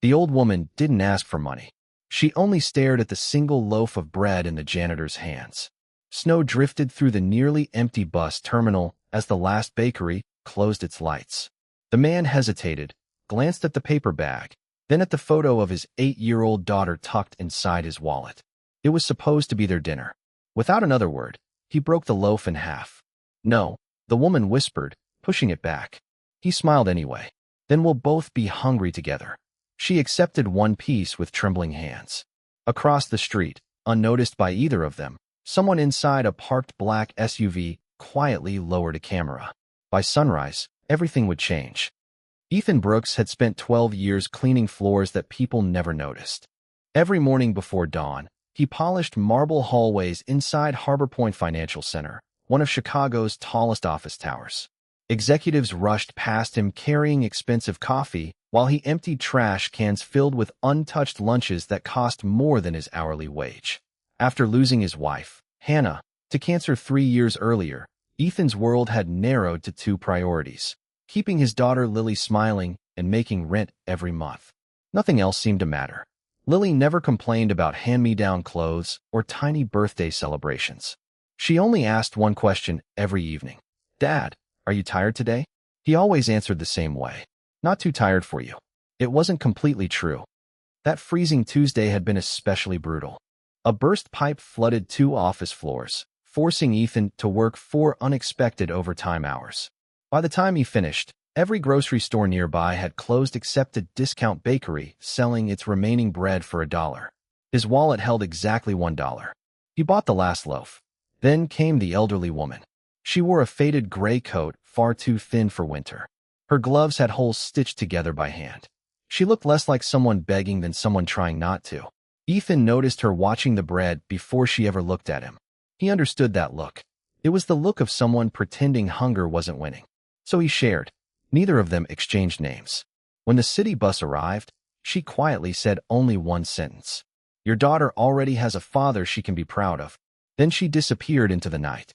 The old woman didn't ask for money. She only stared at the single loaf of bread in the janitor's hands. Snow drifted through the nearly empty bus terminal as the last bakery closed its lights. The man hesitated, glanced at the paper bag, then at the photo of his 8-year-old daughter tucked inside his wallet. It was supposed to be their dinner. Without another word, he broke the loaf in half. "No," the woman whispered, pushing it back. He smiled anyway. "Then we'll both be hungry together." She accepted one piece with trembling hands. Across the street, unnoticed by either of them, someone inside a parked black SUV quietly lowered a camera. By sunrise, everything would change. Ethan Brooks had spent 12 years cleaning floors that people never noticed. Every morning before dawn, he polished marble hallways inside Harbor Point Financial Center, one of Chicago's tallest office towers. Executives rushed past him carrying expensive coffee, while he emptied trash cans filled with untouched lunches that cost more than his hourly wage. After losing his wife, Hannah, to cancer 3 years earlier, Ethan's world had narrowed to two priorities: keeping his daughter Lily smiling and making rent every month. Nothing else seemed to matter. Lily never complained about hand-me-down clothes or tiny birthday celebrations. She only asked one question every evening: "Dad, are you tired today?" He always answered the same way: "Not too tired for you." It wasn't completely true. That freezing Tuesday had been especially brutal. A burst pipe flooded 2 office floors, forcing Ethan to work 4 unexpected overtime hours. By the time he finished, every grocery store nearby had closed except a discount bakery selling its remaining bread for $1. His wallet held exactly $1. He bought the last loaf. Then came the elderly woman. She wore a faded gray coat, far too thin for winter. Her gloves had holes stitched together by hand. She looked less like someone begging than someone trying not to. Ethan noticed her watching the bread before she ever looked at him. He understood that look. It was the look of someone pretending hunger wasn't winning. So he shared. Neither of them exchanged names. When the city bus arrived, she quietly said only one sentence: "Your daughter already has a father she can be proud of." Then she disappeared into the night.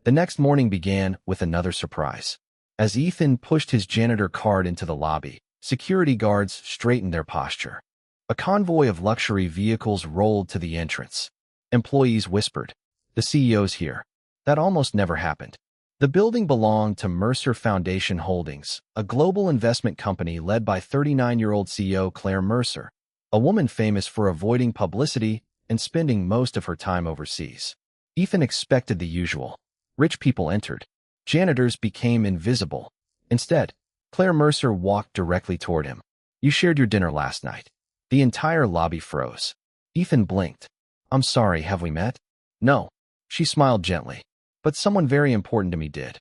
The next morning began with another surprise. As Ethan pushed his janitor card into the lobby, security guards straightened their posture. A convoy of luxury vehicles rolled to the entrance. Employees whispered, "The CEO's here." That almost never happened. The building belonged to Mercer Foundation Holdings, a global investment company led by 39-year-old CEO Claire Mercer, a woman famous for avoiding publicity and spending most of her time overseas. Ethan expected the usual. Rich people entered. Janitors became invisible. Instead, Claire Mercer walked directly toward him. "You shared your dinner last night." The entire lobby froze. Ethan blinked. "I'm sorry, have we met?" "No." She smiled gently. "But someone very important to me did."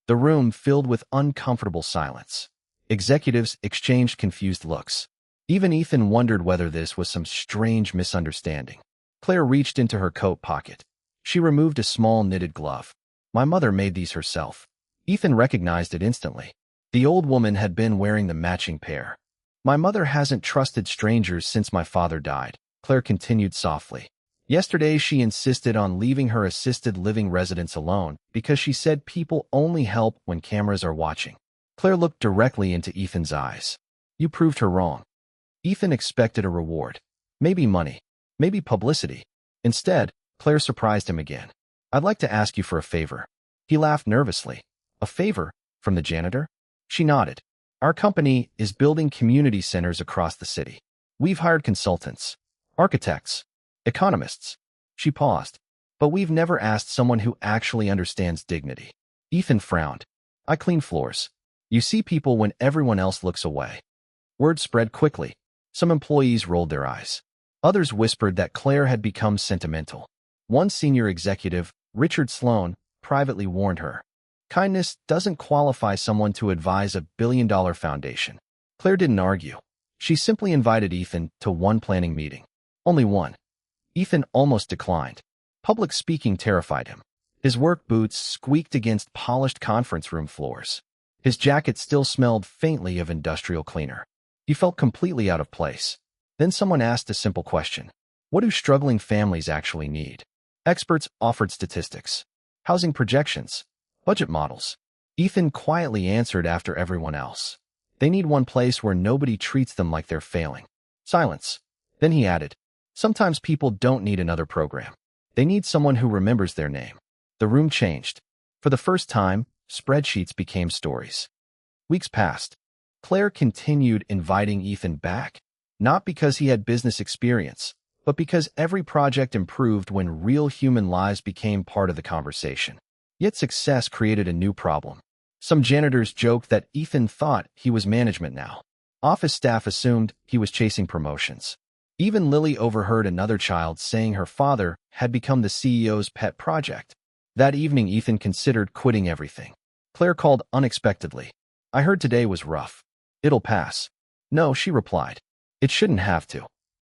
The room filled with uncomfortable silence. Executives exchanged confused looks. Even Ethan wondered whether this was some strange misunderstanding. Claire reached into her coat pocket. She removed a small knitted glove. "My mother made these herself." Ethan recognized it instantly. The old woman had been wearing the matching pair. "My mother hasn't trusted strangers since my father died," Claire continued softly. "Yesterday she insisted on leaving her assisted living residence alone because she said people only help when cameras are watching." Claire looked directly into Ethan's eyes. "You proved her wrong." Ethan expected a reward. Maybe money. Maybe publicity. Instead, Claire surprised him again. "I'd like to ask you for a favor." He laughed nervously. "A favor? From the janitor?" She nodded. "Our company is building community centers across the city. We've hired consultants, architects, economists." She paused. "But we've never asked someone who actually understands dignity." Ethan frowned. "I clean floors. You see people when everyone else looks away." Word spread quickly. Some employees rolled their eyes. Others whispered that Claire had become sentimental. One senior executive, Richard Sloan, privately warned her, "Kindness doesn't qualify someone to advise a billion-dollar foundation." Claire didn't argue. She simply invited Ethan to one planning meeting. Only one. Ethan almost declined. Public speaking terrified him. His work boots squeaked against polished conference room floors. His jacket still smelled faintly of industrial cleaner. He felt completely out of place. Then someone asked a simple question. What do struggling families actually need? Experts offered statistics, housing projections, budget models. Ethan quietly answered after everyone else. They need one place where nobody treats them like they're failing. Silence. Then he added, sometimes people don't need another program. They need someone who remembers their name. The room changed. For the first time, spreadsheets became stories. Weeks passed. Claire continued inviting Ethan back, not because he had business experience, but because every project improved when real human lives became part of the conversation. Yet success created a new problem. Some janitors joked that Ethan thought he was management now. Office staff assumed he was chasing promotions. Even Lily overheard another child saying her father had become the CEO's pet project. That evening, Ethan considered quitting everything. Claire called unexpectedly. I heard today was rough. It'll pass. No, she replied. It shouldn't have to.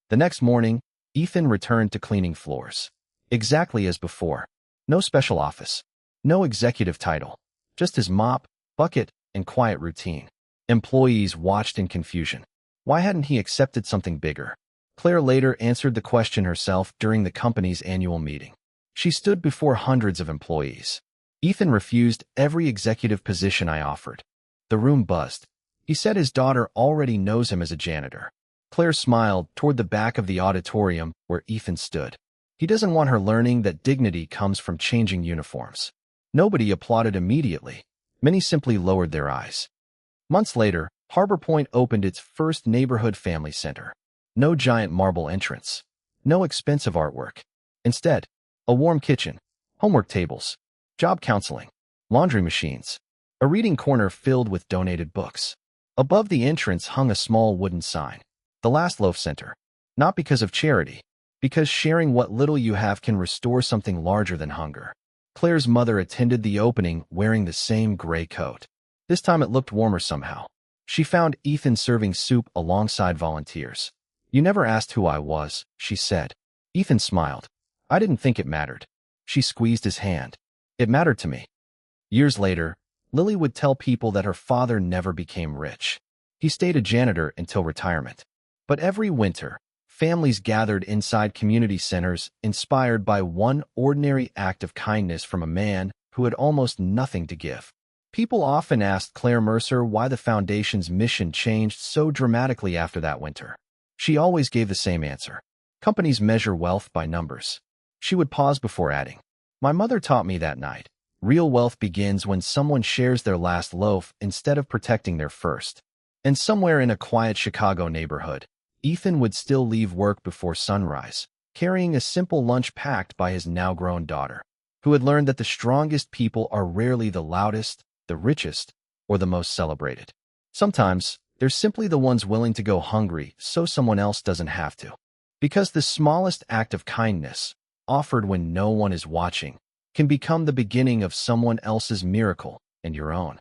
The next morning, Ethan returned to cleaning floors. Exactly as before. No special office. No executive title. Just his mop, bucket, and quiet routine. Employees watched in confusion. Why hadn't he accepted something bigger? Claire later answered the question herself during the company's annual meeting. She stood before hundreds of employees. Ethan refused every executive position I offered. The room buzzed. He said his daughter already knows him as a janitor. Claire smiled toward the back of the auditorium where Ethan stood. He doesn't want her learning that dignity comes from changing uniforms. Nobody applauded immediately. Many simply lowered their eyes. Months later, Harbor Point opened its first neighborhood family center. No giant marble entrance. No expensive artwork. Instead, a warm kitchen, homework tables, job counseling, laundry machines, a reading corner filled with donated books. Above the entrance hung a small wooden sign. The last Loaf Center. Not because of charity, because sharing what little you have can restore something larger than hunger. Claire's mother attended the opening wearing the same gray coat. This time it looked warmer somehow. She found Ethan serving soup alongside volunteers. You never asked who I was, she said. Ethan smiled. I didn't think it mattered. She squeezed his hand. It mattered to me. Years later, Lily would tell people that her father never became rich. He stayed a janitor until retirement. But every winter, families gathered inside community centers inspired by one ordinary act of kindness from a man who had almost nothing to give. People often asked Claire Mercer why the foundation's mission changed so dramatically after that winter. She always gave the same answer. Companies measure wealth by numbers. She would pause before adding, my mother taught me that night. Real wealth begins when someone shares their last loaf instead of protecting their first. And somewhere in a quiet Chicago neighborhood, Ethan would still leave work before sunrise, carrying a simple lunch packed by his now-grown daughter, who had learned that the strongest people are rarely the loudest, the richest, or the most celebrated. Sometimes, they're simply the ones willing to go hungry so someone else doesn't have to. Because the smallest act of kindness, offered when no one is watching, can become the beginning of someone else's miracle and your own.